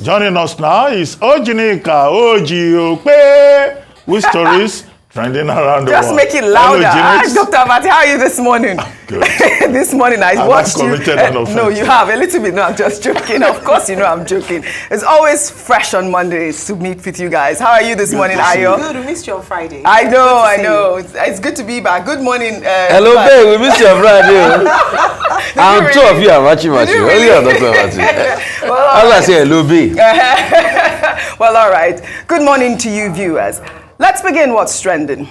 Joining us now is OjyOkpe with stories trending around the world. Just make it louder. Hello, Dr. Abati, how are you this morning? Good. This morning I watched you. No, you have a little bit. No, I'm just joking. Of course, you know I'm joking. It's always fresh on Mondays to meet with you guys. How are you this morning, Ayo? Good. We missed you on Friday. I know. It's good to be back. Good morning. Hello, babe. We missed you on Friday. And two of you are matching. Only are Dr. Abati. Well, I say hello, babe. Well, all right. Good morning to you, viewers. Let's begin what's trending.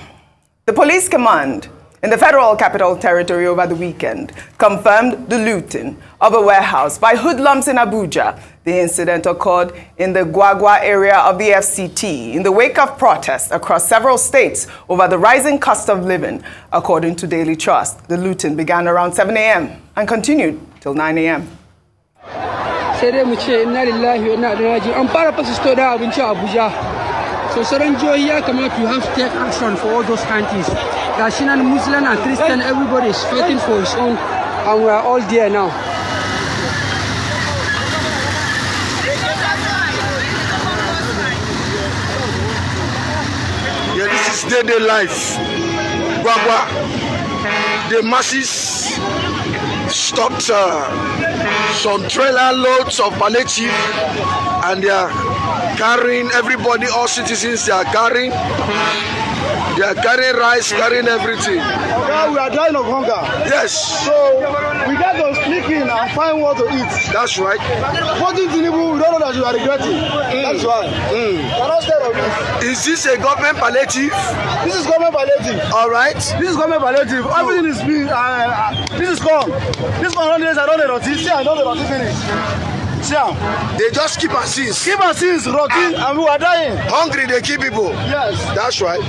The police command in the Federal Capital Territory over the weekend confirmed the looting of a warehouse by hoodlums in Abuja. The incident occurred in the Gwagwa area of the FCT in the wake of protests across several states over the rising cost of living. According to Daily Trust, the looting began around 7 a.m. and continued till 9 a.m. So certain here come out, you have to take action for all those countries. Gashinan, Muslim and Christian, everybody is fighting for his own, and we are all there now. Yeah, this is day life. Gwagwa, the masses stopped some trailer loads of palliative, and they are carrying everybody, all citizens, they are carrying rice, carrying everything. Okay, we are dying of hunger. Yes. So we got to sneak in and find what to eat. That's right. Voting Tinubu, we don't know that you are regretting. That's why. Cannot stay on this. Is this a government palliative? This is government palliative. All right. This is government palliative. Everything is being. This is gone. This 100 days I don't know notice. See, I don't know notice finish. They just keep and seize. Keep and seize, rotting, and we are dying. Hungry, they kill people. Yes. That's right.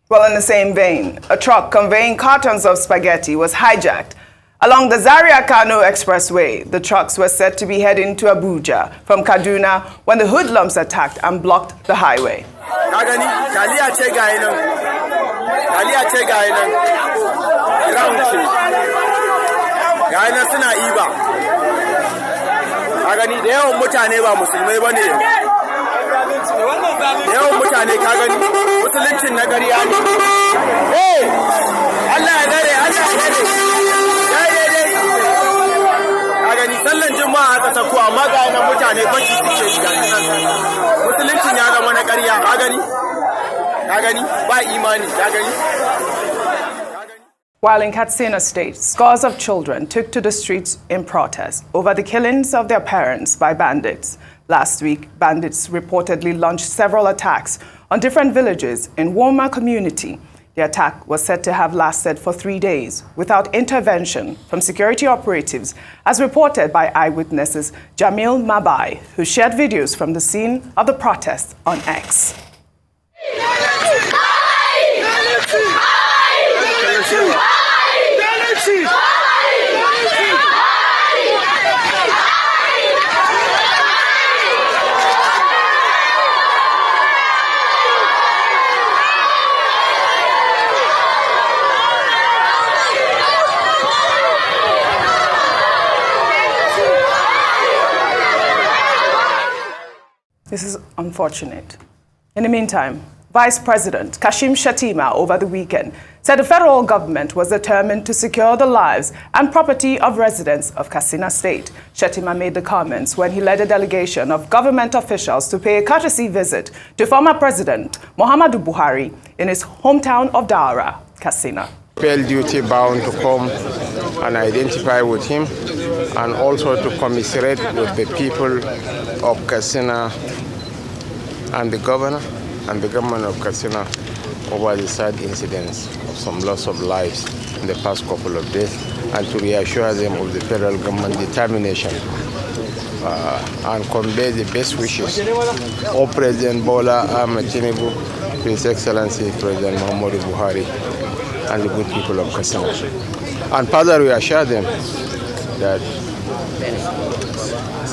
Well, in the same vein, a truck conveying cartons of spaghetti was hijacked along the Zaria-Kano Expressway. The trucks were said to be heading to Abuja from Kaduna when the hoodlums attacked and blocked the highway. While in Katsina State, scores of children took to the streets in protest over the killings of their parents by bandits. Last week, bandits reportedly launched several attacks on different villages in Woma community. The attack was said to have lasted for 3 days without intervention from security operatives, as reported by eyewitnesses Jamil Mabai, who shared videos from the scene of the protest on X. This is unfortunate. In the meantime, Vice President Kashim Shettima over the weekend said the federal government was determined to secure the lives and property of residents of Katsina State. Shettima made the comments when he led a delegation of government officials to pay a courtesy visit to former President Muhammadu Buhari in his hometown of Daura, Katsina. Felt duty bound to come and identify with him, and also to commiserate with the people of Katsina and the governor and the government of Katsina over the sad incidents of some loss of lives in the past couple of days, and to reassure them of the federal government determination and convey the best wishes of President Bola Ahmed Tinubu to His Excellency President Muhammadu Buhari and the good people of Katsina. And further reassure them that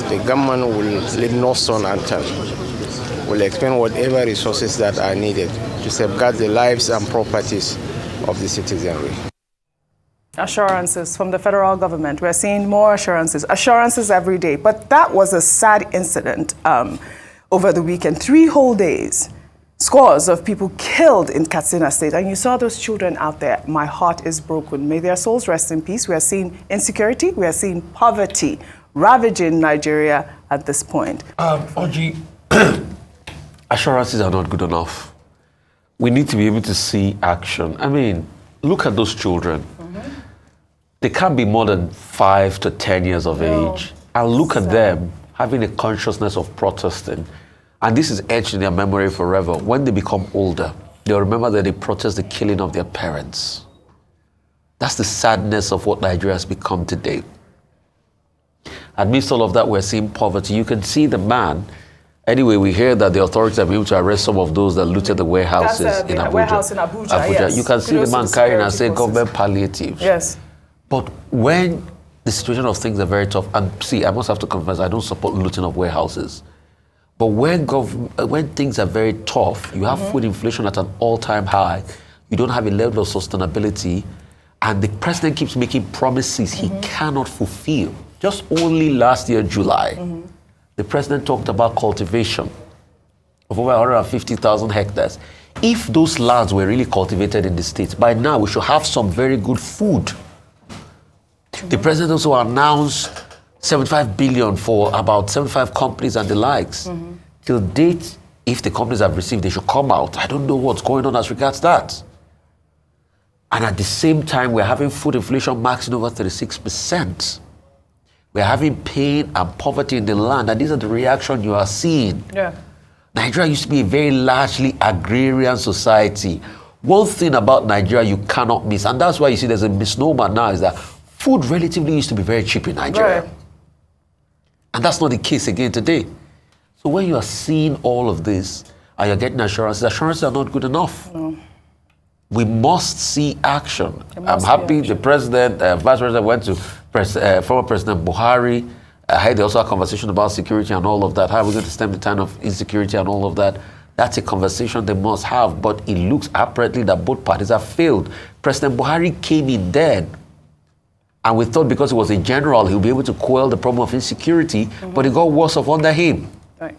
the government will leave no stone unturned, will expend whatever resources that are needed to safeguard the lives and properties of the citizenry. Assurances from the federal government. We're seeing more assurances every day. But that was a sad incident over the weekend. 3 whole days. Scores of people killed in Katsina State. And you saw those children out there. My heart is broken. May their souls rest in peace. We are seeing insecurity. We are seeing poverty ravaging Nigeria at this point. Oji, assurances are not good enough. We need to be able to see action. I mean, look at those children. They can't be more than 5 to 10 years of age. And look at them having a consciousness of protesting. And this is etched in their memory forever. When they become older, they'll remember that they protest the killing of their parents. That's the sadness of what Nigeria has become today. Amidst all of that, we're seeing poverty. You can see the man. Anyway, we hear that the authorities have been able to arrest some of those that looted the warehouses in Abuja. Warehouse in Abuja. Yes. You can see the man carrying and say government palliatives. Yes. But when the situation of things are very tough, and see, I must have to confess, I don't support looting of warehouses. But when things are very tough, you have food inflation at an all-time high, you don't have a level of sustainability, and the president keeps making promises he cannot fulfill. Just only last year, July, the president talked about cultivation of over 150,000 hectares. If those lands were really cultivated in the state, by now we should have some very good food. The president also announced 75 billion for about 75 companies and the likes. Till date, if the companies have received, they should come out. I don't know what's going on as regards that. And at the same time, we're having food inflation maxing over 36%. We're having pain and poverty in the land, and these are the reaction you are seeing. Yeah. Nigeria used to be a very largely agrarian society. One thing about Nigeria you cannot miss, and that's why you see there's a misnomer now, is that food relatively used to be very cheap in Nigeria. Right. And that's not the case again today. So when you are seeing all of this and you're getting assurances are not good enough. No. We must see action. I'm happy the president, vice president went to former President Buhari. I had also a conversation about security and all of that. How are we going to stem the tide of insecurity and all of that? That's a conversation they must have. But it looks apparently that both parties have failed. President Buhari came in then, and we thought because he was a general, he'll be able to quell the problem of insecurity, but it got worse off under him. Right.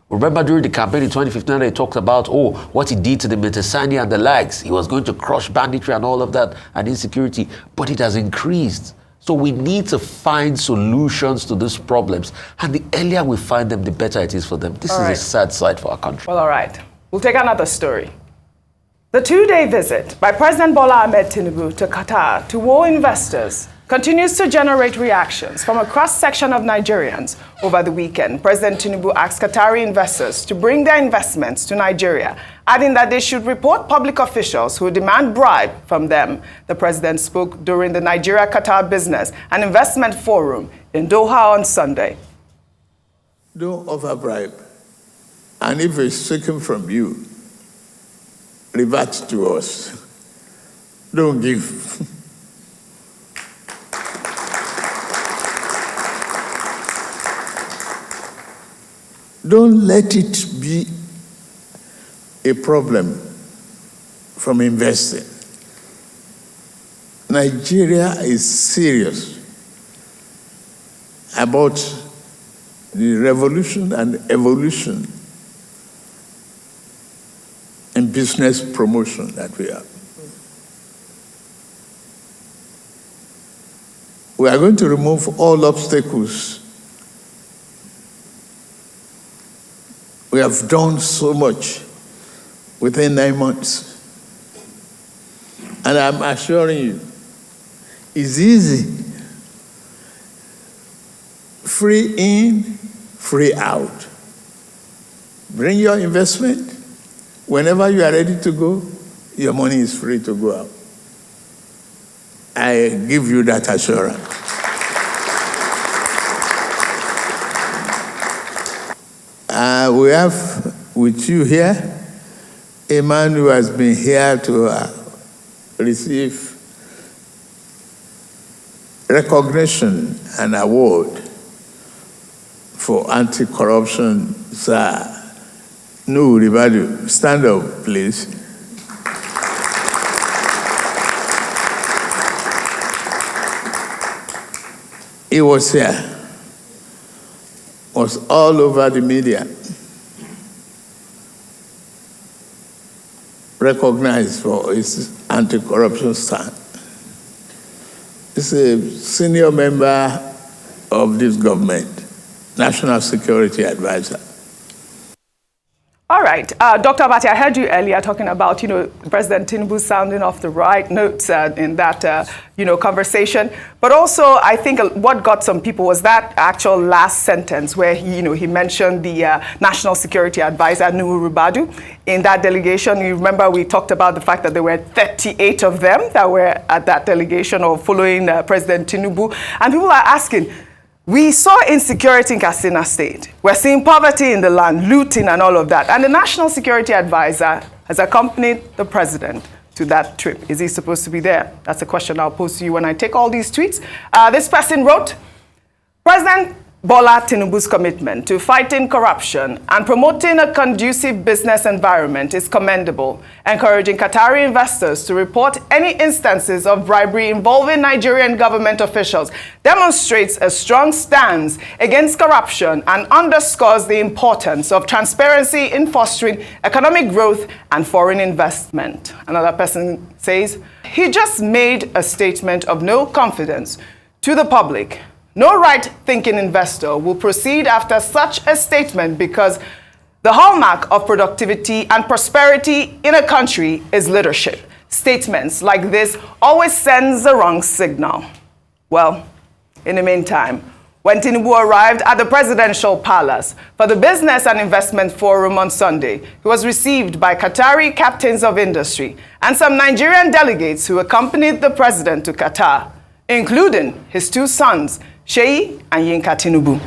Remember during the campaign in 2015, they talked about, what he did to the Metasani and the likes. He was going to crush banditry and all of that and insecurity, but it has increased. So we need to find solutions to these problems. And the earlier we find them, the better it is for them. This is a sad sight for our country. Well, all right. We'll take another story. The 2-day visit by President Bola Ahmed Tinubu to Qatar to woo investors continues to generate reactions from a cross-section of Nigerians. Over the weekend, President Tinubu asked Qatari investors to bring their investments to Nigeria, adding that they should report public officials who demand bribe from them. The president spoke during the Nigeria-Qatar Business and Investment Forum in Doha on Sunday. Don't offer bribe. And if it's taken from you, revert to us. Don't give. Don't let it be a problem from investing. Nigeria is serious about the revolution and evolution in business promotion that we have. We are going to remove all obstacles. We have done so much within 9 months. And I'm assuring you, it's easy. Free in, free out. Bring your investment. Whenever you are ready to go, your money is free to go out. I give you that assurance. We have with you here a man who has been here to receive recognition and award for anti-corruption, Sir No Ribadu. Stand up, please. He was here, was all over the media, recognized for his anti-corruption stand. He's a senior member of this government, National Security Advisor. All right. Dr. Abati, I heard you earlier talking about, President Tinubu sounding off the right notes in that, conversation. But also, I think what got some people was that actual last sentence where he mentioned the National Security Advisor, Nuhu Ribadu, in that delegation. You remember we talked about the fact that there were 38 of them that were at that delegation or following President Tinubu. And people are asking, we saw insecurity in Katsina State. We're seeing poverty in the land, looting and all of that. And the National Security Advisor has accompanied the president to that trip. Is he supposed to be there? That's a question I'll pose to you when I take all these tweets. This person wrote, President Bola Tinubu's commitment to fighting corruption and promoting a conducive business environment is commendable, encouraging Qatari investors to report any instances of bribery involving Nigerian government officials demonstrates a strong stance against corruption and underscores the importance of transparency in fostering economic growth and foreign investment. Another person says, he just made a statement of no confidence to the public. No right-thinking investor will proceed after such a statement because the hallmark of productivity and prosperity in a country is leadership. Statements like this always sends the wrong signal. Well, in the meantime, when Tinubu arrived at the presidential palace for the Business and Investment Forum on Sunday, he was received by Qatari captains of industry and some Nigerian delegates who accompanied the president to Qatar, including his two sons, Seyi and Yinka Tinubu.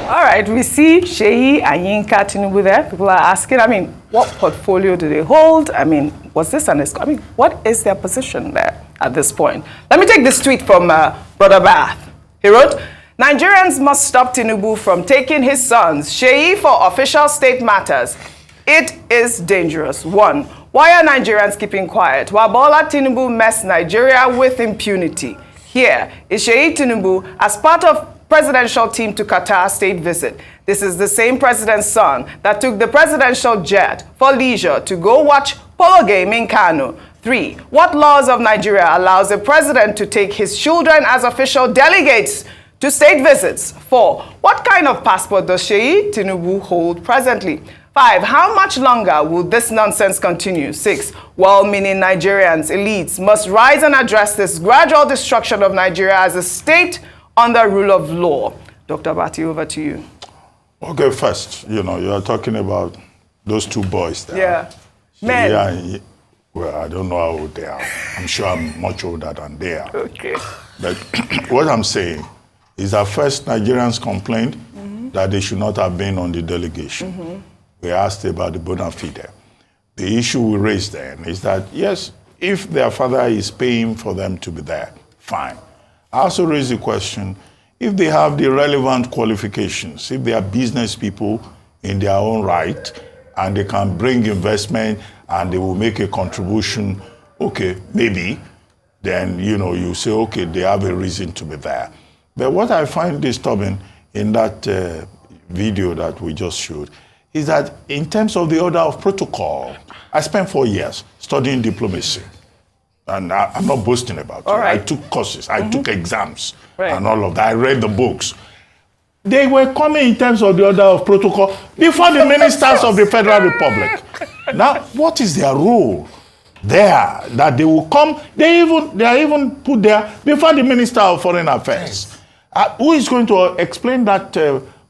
All right, we see Seyi and Yinka Tinubu there. People are asking, what portfolio do they hold? Was this what is their position there at this point? Let me take this tweet from Brother Bath. He wrote, Nigerians must stop Tinubu from taking his sons, Seyi, for official state matters. It is dangerous. 1. Why are Nigerians keeping quiet while Bola Tinubu mess Nigeria with impunity? Here is Seyi Tinubu as part of presidential team to Qatar state visit. This is the same president's son that took the presidential jet for leisure to go watch polo game in Kano. 3. What laws of Nigeria allows a president to take his children as official delegates to state visits? 4. What kind of passport does Seyi Tinubu hold presently? 5. How much longer will this nonsense continue? 6. Well-meaning Nigerians, elites, must rise and address this gradual destruction of Nigeria as a state under rule of law. Dr. Abati, over to you. Okay, first, you are talking about those two boys there. Yeah. Men. Yeah, well, I don't know how old they are. I'm sure I'm much older than they are. Okay. But what I'm saying is that first Nigerians complained that they should not have been on the delegation. We asked about the bona fide. The issue we raised then is that, yes, if their father is paying for them to be there, fine. I also raised the question, if they have the relevant qualifications, if they are business people in their own right, and they can bring investment and they will make a contribution, okay, maybe, then, you say, okay, they have a reason to be there. But what I find disturbing in that video that we just showed is that in terms of the order of protocol, I spent 4 years studying diplomacy. And I'm not boasting about it. Right. I took courses, I took exams, and all of that. I read the books. They were coming in terms of the order of protocol before the ministers of the Federal Republic. Now, what is their role there? That they will come, they are even put there before the Minister of Foreign Affairs. Who is going to explain that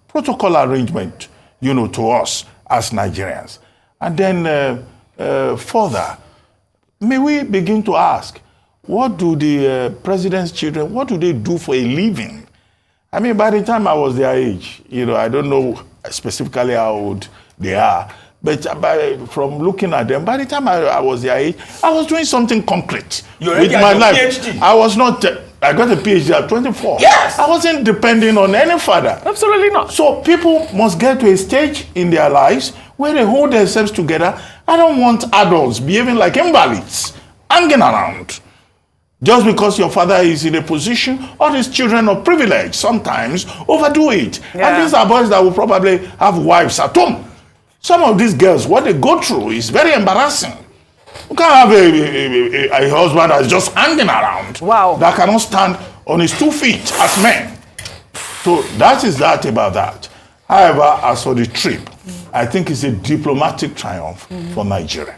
protocol arrangement? to us as Nigerians. And then further, may we begin to ask, what do the president's children, what do they do for a living? I mean, by the time I was their age, I don't know specifically how old they are, but from looking at them, by the time I was their age, I was doing something concrete with my life. PhD. I was not, I got a PhD at 24. Yes! I wasn't depending on any father. Absolutely not. So people must get to a stage in their lives where they hold themselves together. I don't want adults behaving like invalids, hanging around. Just because your father is in a position, all these children of privilege sometimes overdo it. Yeah. And these are boys that will probably have wives at home. Some of these girls, what they go through is very embarrassing. You can't have a husband that's just hanging around. Wow. That cannot stand on his 2 feet as men. So that is that about that. However, as for the trip, I think it's a diplomatic triumph for Nigeria.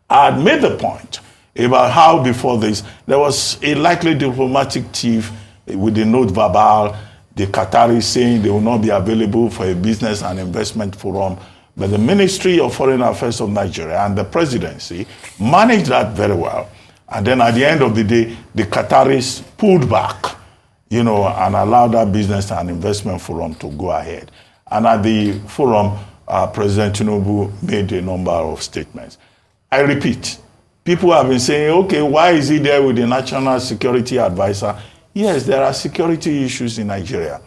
I had made the point about how before this, there was a likely diplomatic thief with the note verbal, the Qataris saying they will not be available for a business and investment forum. But the Ministry of Foreign Affairs of Nigeria and the presidency managed that very well. And then at the end of the day, the Qataris pulled back, and allowed that business and investment forum to go ahead. And at the forum, President Tinubu made a number of statements. I repeat, people have been saying, okay, why is he there with the National Security Advisor? Yes, there are security issues in Nigeria.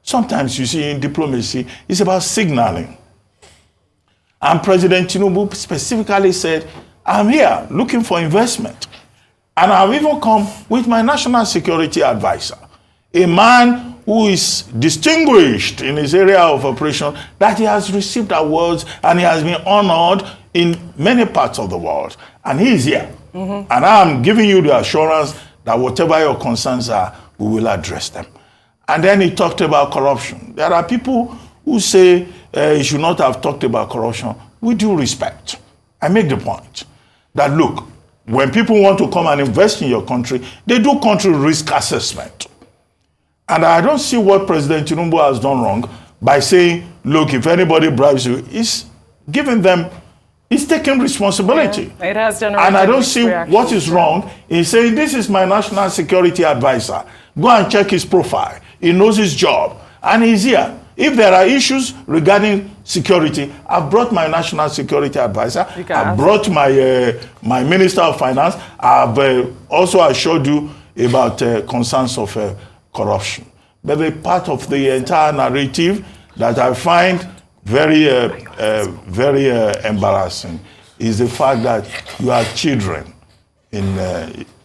Sometimes you see in diplomacy, it's about signaling. And President Tinubu specifically said, I'm here looking for investment. And I've even come with my National Security Advisor, a man who is distinguished in his area of operation, that he has received awards and he has been honored in many parts of the world. And he is here. And I'm giving you the assurance that whatever your concerns are, we will address them. And then he talked about corruption. There are people who say he should not have talked about corruption. With due respect, I make the point that, look, when people want to come and invest in your country, they do country risk assessment. And I don't see what President Tinubu has done wrong by saying, look, if anybody bribes you, he's giving them, he's taking responsibility. Yeah, it has generated. And I don't see what is wrong in saying, this is my National Security Advisor. Go and check his profile. He knows his job. And he's here. If there are issues regarding security, I've brought my National Security Advisor. I've brought my Minister of Finance. I've also assured you about concerns of corruption. But the part of the entire narrative that I find very embarrassing is the fact that you have children in,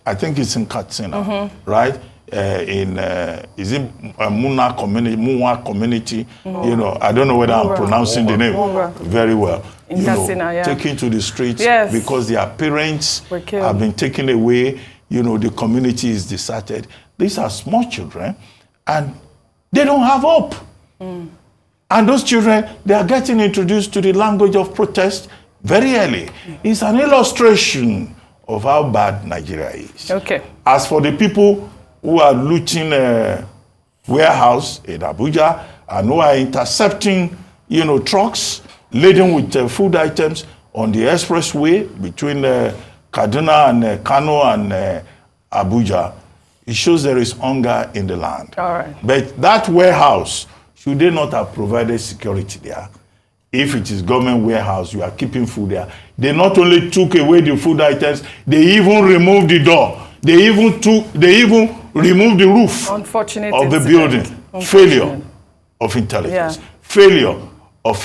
I think it's in Katsina, right? Is it Muna community? I don't know whether I'm pronouncing the name very well. In Katsina, yeah. Taken to the streets because their parents have been taken away. The community is deserted. These are small children, and they don't have hope. And those children, they are getting introduced to the language of protest very early. It's an illustration of how bad Nigeria is. Okay. As for the people who are looting a warehouse in Abuja and who are intercepting, trucks laden with food items on the expressway between Kaduna and Kano and Abuja, it shows there is hunger in the land. All right. But that warehouse, should they not have provided security there? If it is government warehouse, you are keeping food there. They not only took away the food items, they even removed the door. They even removed the roof of the building. Failure of intelligence, failure of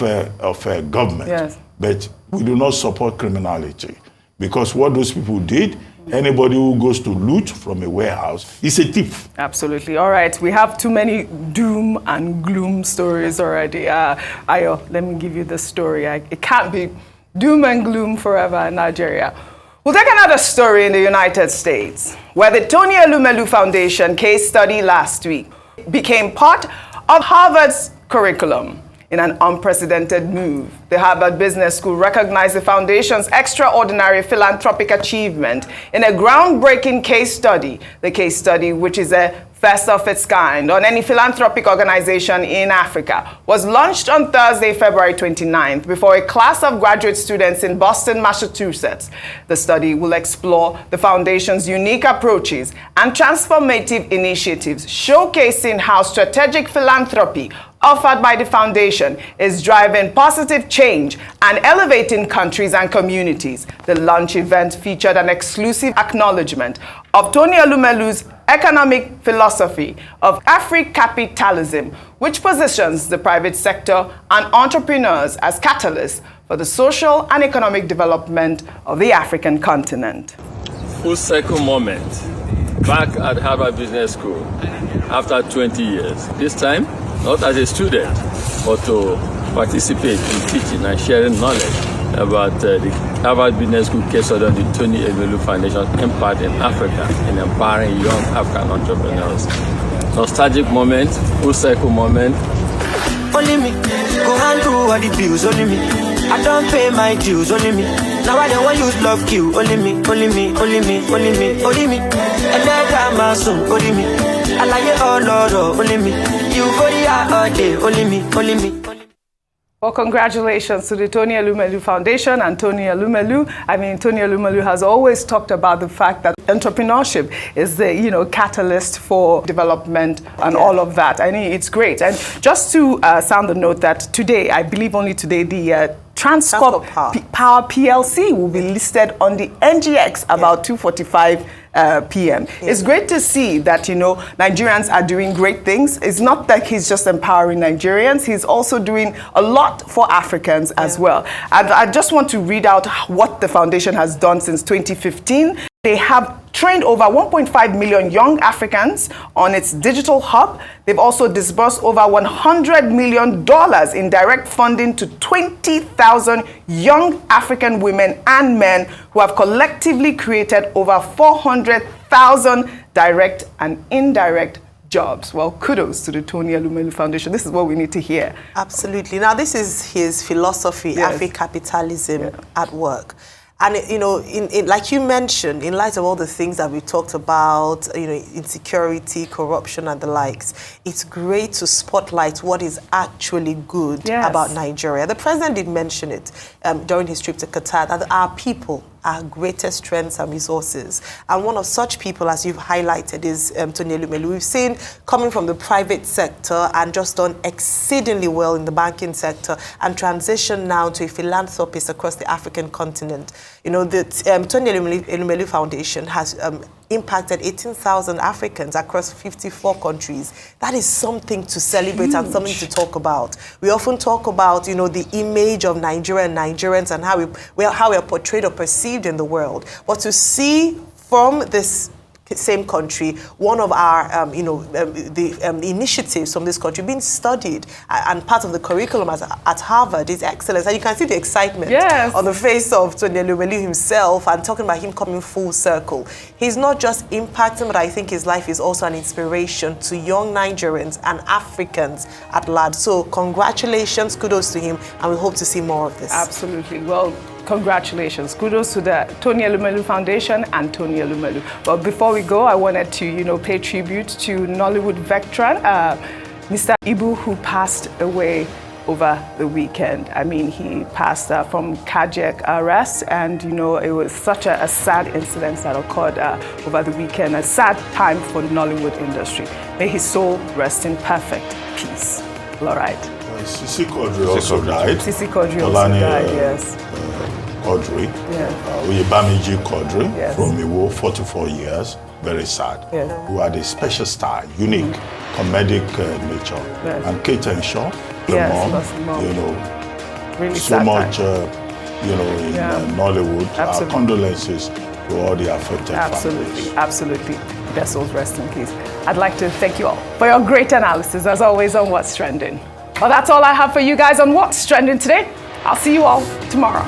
government. Yes. But we do not support criminality, because what those people did, anybody who goes to loot from a warehouse is a thief. Absolutely. All right. We have too many doom and gloom stories already. Ayo, let me give you the story. It can't be doom and gloom forever in Nigeria. We'll take another story in the United States, where the Tony Elumelu Foundation case study last week became part of Harvard's curriculum. In an unprecedented move, the Harvard Business School recognized the foundation's extraordinary philanthropic achievement in a groundbreaking case study. The case study, which is a first of its kind on any philanthropic organization in Africa, was launched on Thursday, February 29th, before a class of graduate students in Boston, Massachusetts. The study will explore the foundation's unique approaches and transformative initiatives, showcasing how strategic philanthropy offered by the foundation is driving positive change and elevating countries and communities. The launch event featured an exclusive acknowledgement of Tony Elumelu's economic philosophy of Afri-capitalism, which positions the private sector and entrepreneurs as catalysts for the social and economic development of the African continent. Full circle moment, back at Harvard Business School after 20 years. This time, not as a student, but to participate in teaching and sharing knowledge about the Harvard Business School case study on the Tony Elumelu Foundation's impact in Africa in empowering young African entrepreneurs. Nostalgic moment, full circle moment. Only me, go handle all the bills, only me. I don't pay my dues, only me. Now I don't want use love kill, only me, only me, only me, only me, only me. And then I'm only me. I like it all, Lord, only me. You go there all day, only me, only me. Well, congratulations to the Tony Elumelu Foundation and Tony Elumelu. I mean, Tony Elumelu has always talked about the fact that entrepreneurship is the, catalyst for development and all of that. I mean, it's great. And just to sound the note that today, I believe only today, the Transcorp Power PLC will be listed on the NGX about 2:45 p.m. It's great to see that, Nigerians are doing great things. It's not that he's just empowering Nigerians. He's also doing a lot for Africans as well. And I just want to read out what the foundation has done since 2015. They have trained over 1.5 million young Africans on its digital hub. They've also disbursed over $100 million in direct funding to 20,000 young African women and men who have collectively created over 400,000 direct and indirect jobs. Well, kudos to the Tony Elumelu Foundation. This is what we need to hear. Absolutely. Now, this is his philosophy, Afri-capitalism at work. And, like you mentioned, in light of all the things that we talked about, insecurity, corruption and the likes, it's great to spotlight what is actually good about Nigeria. The president did mention it during his trip to Qatar, that our people, our greatest strengths and resources. And one of such people, as you've highlighted, is Tony Elumelu. We've seen coming from the private sector and just done exceedingly well in the banking sector and transition now to a philanthropist across the African continent. The Tony Elumelu Foundation has impacted 18,000 Africans across 54 countries. That is something to celebrate and something to talk about. We often talk about, the image of Nigeria and Nigerians and how we are portrayed or perceived in the world. But to see from this same country, one of our, initiatives from this country being studied and part of the curriculum at Harvard is excellence. And you can see the excitement on the face of Tony Elumelu himself and talking about him coming full circle. He's not just impacting, but I think his life is also an inspiration to young Nigerians and Africans at large. So congratulations, kudos to him, and we hope to see more of this. Absolutely. Well, congratulations. Kudos to the Tony Elumelu Foundation and Tony Elumelu. But before we go, I wanted to, pay tribute to Nollywood veteran, Mr. Ibu, who passed away over the weekend. I mean, he passed from cardiac arrest, and, it was such a sad incident that occurred over the weekend, a sad time for the Nollywood industry. May his soul rest in perfect peace. All right. Sisi Quadri also died. Sisi Quadri also died, yes. Quadri, Uyebamiji Quadri from Iwo, 44 years, very sad, who had a special style, unique, comedic nature. And Kate and Shaw, the mom, really so much, in Nollywood. Absolutely. Our condolences to all the affected families. Absolutely. Their souls rest in peace. I'd like to thank you all for your great analysis, as always, on What's Trending. Well, that's all I have for you guys on What's Trending today. I'll see you all tomorrow.